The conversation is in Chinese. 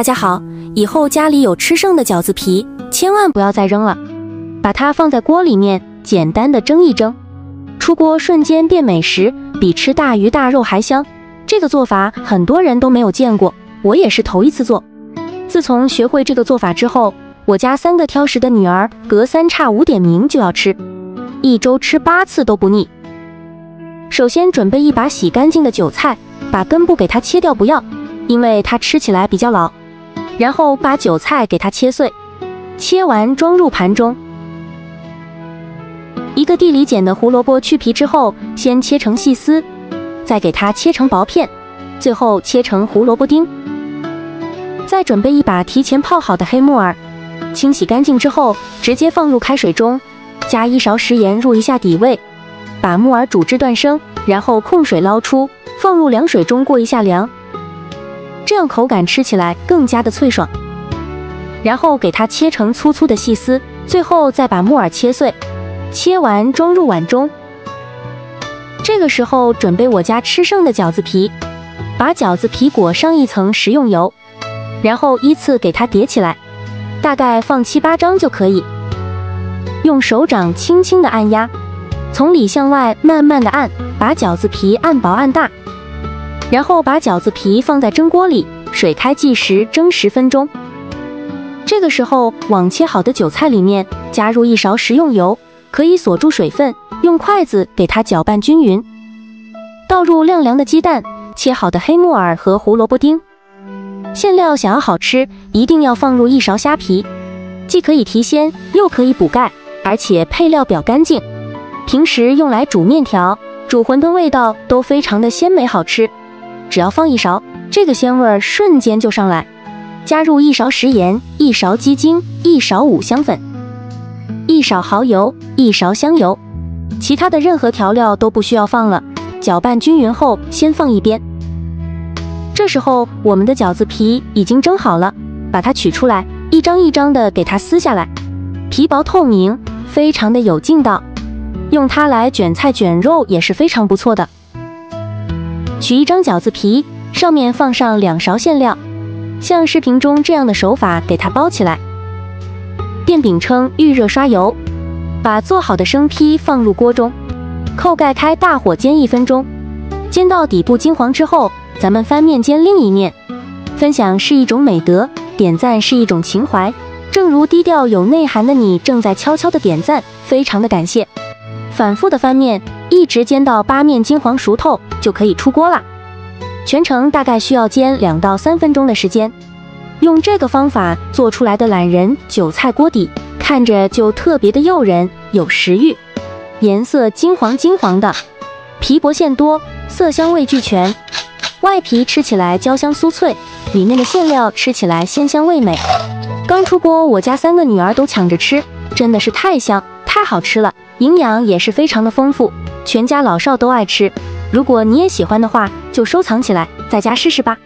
大家好，以后家里有吃剩的饺子皮，千万不要再扔了，把它放在锅里面，简单的蒸一蒸，出锅瞬间变美食，比吃大鱼大肉还香。这个做法很多人都没有见过，我也是头一次做。自从学会这个做法之后，我家3个挑食的女儿隔3差5点名就要吃，1周吃8次都不腻。首先准备一把洗干净的韭菜，把根部给它切掉不要，因为它吃起来比较老。然后把韭菜给它切碎，切完装入盘中。一个地里捡的胡萝卜去皮之后，先切成细丝，再给它切成薄片，最后切成胡萝卜丁。再准备一把提前泡好的黑木耳，清洗干净之后直接放入开水中，加1勺食盐入一下底味，把木耳煮至断生，然后控水捞出，放入凉水中过一下凉，这样口感吃起来更加的脆爽。然后给它切成粗粗的细丝，最后再把木耳切碎，切完装入碗中。这个时候准备我家吃剩的饺子皮，把饺子皮裹上一层食用油，然后依次给它叠起来，大概放7、8张就可以。用手掌轻轻的按压，从里向外慢慢的按，把饺子皮按薄按大。然后把饺子皮放在蒸锅里，水开计时蒸10分钟。这个时候往切好的韭菜里面加入1勺食用油，可以锁住水分，用筷子给它搅拌均匀。倒入晾凉的鸡蛋，切好的黑木耳和胡萝卜丁。馅料想要好吃，一定要放入1勺虾皮，既可以提鲜，又可以补钙，而且配料表干净。平时用来煮面条、煮馄饨，味道都非常的鲜美好吃。只要放1勺，这个鲜味瞬间就上来。加入1勺食盐、1勺鸡精、1勺五香粉、1勺蚝油、1勺香油，其他的任何调料都不需要放了。搅拌均匀后，先放一边。这时候我们的饺子皮已经蒸好了，把它取出来，一张一张的给它撕下来，皮薄透明，非常的有劲道，用它来卷菜卷肉也是非常不错的。取1张饺子皮，上面放上2勺馅料，像视频中这样的手法给它包起来。电饼铛预热刷油，把做好的生坯放入锅中，扣盖开大火煎1分钟，煎到底部金黄之后，咱们翻面煎另一面。分享是一种美德，点赞是一种情怀，正如低调有内涵的你正在悄悄的点赞，非常的感谢。反复的翻面，一直煎到8面金黄熟透就可以出锅啦。全程大概需要煎2到3分钟的时间。用这个方法做出来的懒人韭菜锅底，看着就特别的诱人，有食欲。颜色金黄金黄的，皮薄馅多，色香味俱全。外皮吃起来焦香酥脆，里面的馅料吃起来鲜香味美。刚出锅，我家3个女儿都抢着吃，真的是太香太好吃了，营养也是非常的丰富，全家老少都爱吃。如果你也喜欢的话，就收藏起来，在家试试吧。